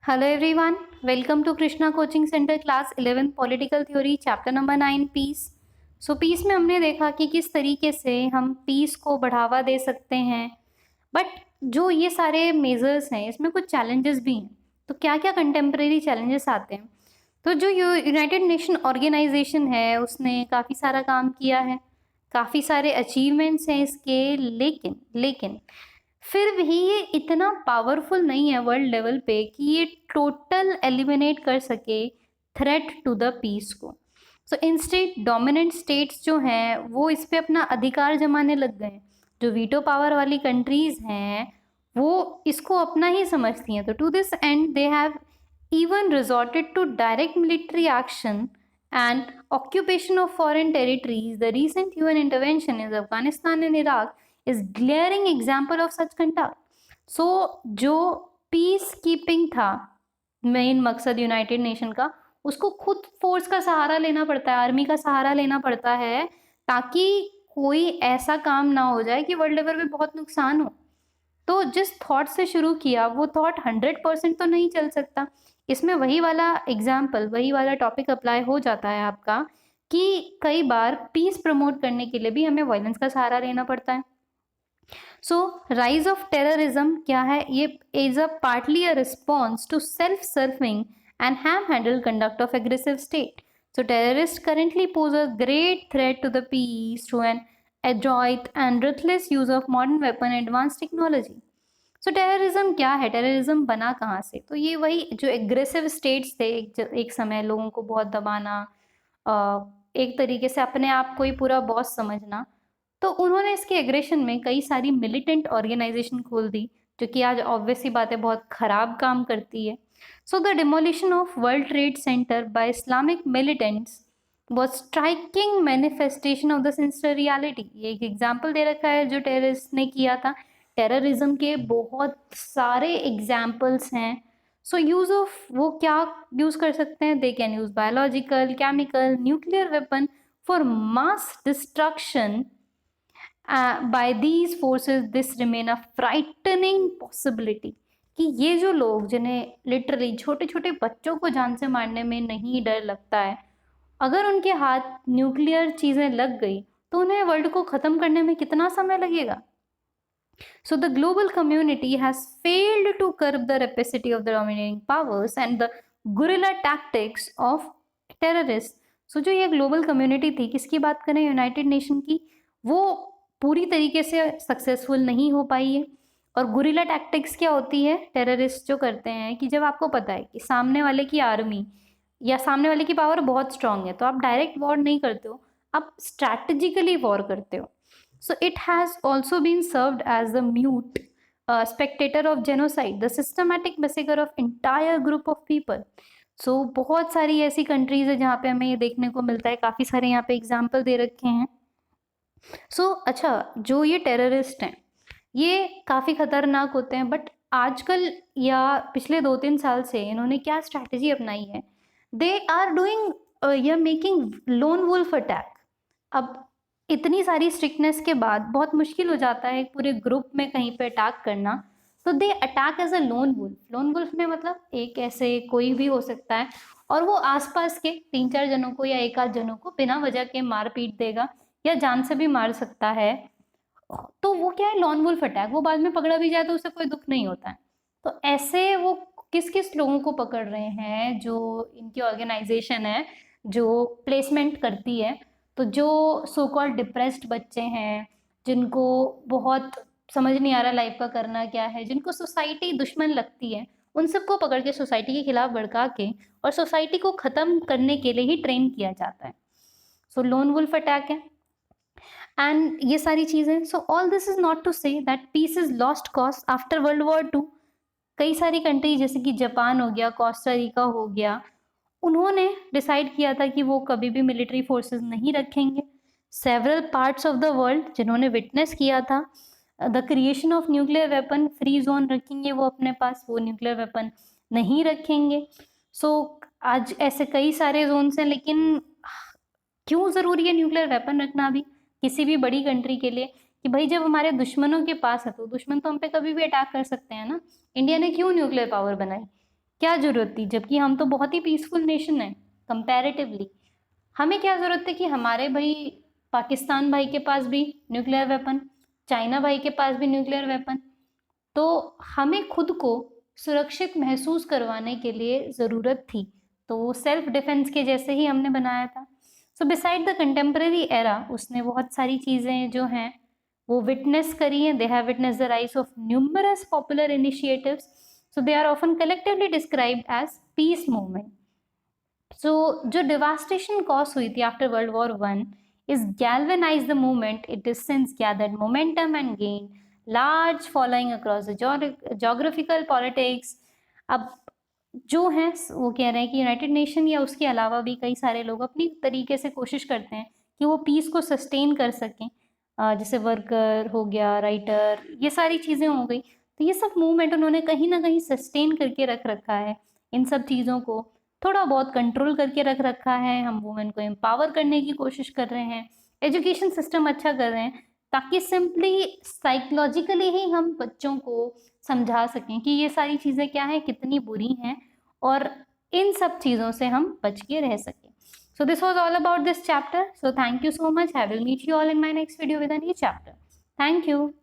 Hello everyone, welcome to Krishna Coaching Center class 11 Political Theory chapter number 9 Peace। Piece में हमने देखा कि किस तरीके से हम पीस को बढ़ावा दे सकते हैं, बट जो ये सारे मेजर्स हैं इसमें कुछ चैलेंजेस भी हैं। तो क्या क्या कंटेम्प्रेरी चैलेंजेस आते हैं? तो जो यूनाइटेड नेशन ऑर्गेनाइजेशन है उसने काफ़ी सारा काम किया है, काफ़ी सारे अचीवमेंट्स हैं इसके, लेकिन फिर भी ये इतना पावरफुल नहीं है वर्ल्ड लेवल पे कि ये टोटल एलिमिनेट कर सके थ्रेट टू द पीस को। सो इंस्टेड डोमिनेंट स्टेट्स जो हैं वो इस पे अपना अधिकार जमाने लग गए हैं। जो वीटो पावर वाली कंट्रीज हैं वो इसको अपना ही समझती हैं। तो to this end they have even resorted to direct military action and occupation of foreign territories. The recent UN intervention in Afghanistan and Iraq is glaring example of such conduct. So जो peace keeping था main मकसद United nation का, उसको खुद force का सहारा लेना पड़ता है, आर्मी का सहारा लेना पड़ता है, ताकि कोई ऐसा काम ना हो जाए कि वर्ल्ड लेवल पे बहुत नुकसान हो। तो जिस थॉट से शुरू किया वो थॉट 100% तो नहीं चल सकता। इसमें वही वाला एग्जाम्पल, वही वाला टॉपिक अप्लाई हो जाता है आपका कि कई बार पीस प्रमोट करने के लिए भी हमें वायलेंस का सहारा लेना पड़ता है। सो राइज ऑफ टेररिज्म क्या है? ये is a partly a response to self serving and ham handle conduct of aggressive state. So terrorists currently pose a great threat to the peace through an adroit and ruthless use of modern weapon and advanced technology. So terrorism क्या है? Terrorism बना कहाँ से? तो ये वही जो aggressive states थे, एक समय लोगों को बहुत दबाना, एक तरीके से अपने आप को ही पूरा बॉस समझना, तो उन्होंने इसके एग्रेशन में कई सारी मिलिटेंट ऑर्गेनाइजेशन खोल दी, जो कि आज ऑब्वियस सी बात है बहुत खराब काम करती है। So the demolition of World Trade Center by Islamic militants was striking manifestation of the sinister reality. ये एक एग्जाम्पल दे रखा है जो टेररिस्ट ने किया था। टेररिज्म के बहुत सारे एग्जाम्पल्स हैं। सो यूज ऑफ वो क्या यूज कर सकते हैं? They can use biological, chemical, nuclear weapon for mass destruction. By these forces this remain a frightening possibility कि ये जो लोग जिन्हें लिटरली छोटे छोटे बच्चों को जान से मारने में नहीं डर लगता है, अगर उनके हाथ न्यूक्लियर चीज़ें लग गई तो उन्हें वर्ल्ड को ख़त्म करने में कितना समय लगेगा? So the global community has failed to curb the rapacity of the dominating powers and the guerrilla tactics of terrorists. So जो ये ग्लोबल कम्युनिटी थी, किसकी बात करें? यूनाइटेड नेशन की, वो पूरी तरीके से सक्सेसफुल नहीं हो पाई है। और गुरिल्ला टैक्टिक्स क्या होती है? टेररिस्ट जो करते हैं कि जब आपको पता है कि सामने वाले की आर्मी या सामने वाले की पावर बहुत स्ट्रांग है, तो आप डायरेक्ट वॉर नहीं करते हो, आप स्ट्रैटेजिकली वॉर करते हो। So it has also been served as the mute spectator of genocide, the systematic massacre of entire group of people. So बहुत सारी ऐसी कंट्रीज है जहाँ पे हमें ये देखने को मिलता है, काफ़ी सारे यहाँ पे एग्जाम्पल दे रखे हैं। अच्छा, जो ये टेररिस्ट हैं ये काफ़ी खतरनाक होते हैं, बट आजकल या पिछले 2-3 साल से इन्होंने क्या स्ट्रैटेजी अपनाई है? दे आर डूइंग या मेकिंग लोन वुल्फ अटैक। अब इतनी सारी स्ट्रिक्टनेस के बाद बहुत मुश्किल हो जाता है पूरे ग्रुप में कहीं पे अटैक करना, तो they attack as a lone wolf. Lone wolf में मतलब एक ऐसे कोई भी हो सकता है और वो आसपास के 3-4 जनों को या एक आध जनों को बिना वजह के मार पीट देगा या जान से भी मार सकता है। तो वो क्या है? Lone wolf attack. वो बाद में पकड़ा भी जाए तो उसे कोई दुख नहीं होता है। तो ऐसे वो किस किस लोगों को पकड़ रहे हैं? जो इनकी ऑर्गेनाइजेशन है जो प्लेसमेंट करती है, तो जो सो कॉल्ड डिप्रेस्ड बच्चे हैं, जिनको बहुत समझ नहीं आ रहा लाइफ का करना क्या है, जिनको सोसाइटी दुश्मन लगती है, उन सबको पकड़ के सोसाइटी के खिलाफ भड़का के और सोसाइटी को ख़त्म करने के लिए ही ट्रेन किया जाता है। सो लोन वुल्फ अटैक है एंड ये सारी चीज़ें। So all this is not to say that peace is lost cause after world war 2। कई सारी कंट्री जैसे कि जापान हो गया, कोस्टा रिका हो गया, उन्होंने डिसाइड किया था कि वो कभी भी मिलिट्री फोर्सेस नहीं रखेंगे। Several parts of the world जिन्होंने विटनेस किया था the creation of nuclear weapon, free zone रखेंगे वो अपने पास, वो न्यूक्लियर वेपन नहीं रखेंगे। सो आज ऐसे कई सारे जोन्स हैं, लेकिन क्यों ज़रूरी है न्यूक्लियर वेपन रखना भी किसी भी बड़ी कंट्री के लिए? कि भाई जब हमारे दुश्मनों के पास है तो दुश्मन तो हम पे कभी भी अटैक कर सकते हैं ना। इंडिया ने क्यों न्यूक्लियर पावर बनाई? क्या ज़रूरत थी, जबकि हम तो बहुत ही पीसफुल नेशन है कंपैरेटिवली। हमें क्या ज़रूरत थी कि हमारे भाई पाकिस्तान भाई के पास भी न्यूक्लियर वेपन, चाइना भाई के पास भी न्यूक्लियर वेपन। तो हमें खुद को सुरक्षित महसूस करवाने के लिए ज़रूरत थी, तो वो सेल्फ डिफेंस के जैसे ही हमने बनाया था। सो बिसाइड द कंटेम्प्रेरी एरा, उसने बहुत सारी चीज़ें जो हैं वो विटनेस करी हैं। They have witness the rise of numerous popular initiatives, so they are often collectively described as peace movement. So जो डिवास्टेशन कॉज हुई थी after world war one is galvanized the movement. It is since gathered momentum and gained large following across the geographical politics. अब जो है वो कह रहे हैं कि यूनाइटेड नेशन या उसके अलावा भी कई सारे लोग अपनी तरीके से कोशिश करते हैं कि वो पीस को सस्टेन कर सकें। जैसे वर्कर हो गया, राइटर, ये सारी चीज़ें हो गई। तो ये सब मूवमेंट उन्होंने कहीं ना कहीं सस्टेन करके रख रखा है। इन सब चीज़ों को थोड़ा बहुत कंट्रोल करके रख रखा है। हम वुमेन को एम्पावर करने की कोशिश कर रहे हैं, एजुकेशन सिस्टम अच्छा कर रहे हैं, ताकि सिंपली साइकोलॉजिकली ही हम बच्चों को समझा सकें कि ये सारी चीज़ें क्या हैं, कितनी बुरी हैं, और इन सब चीज़ों से हम बच के रह सकें। So this was all about this chapter. So thank you so much. I will meet you all in my next video with a new chapter. Thank you.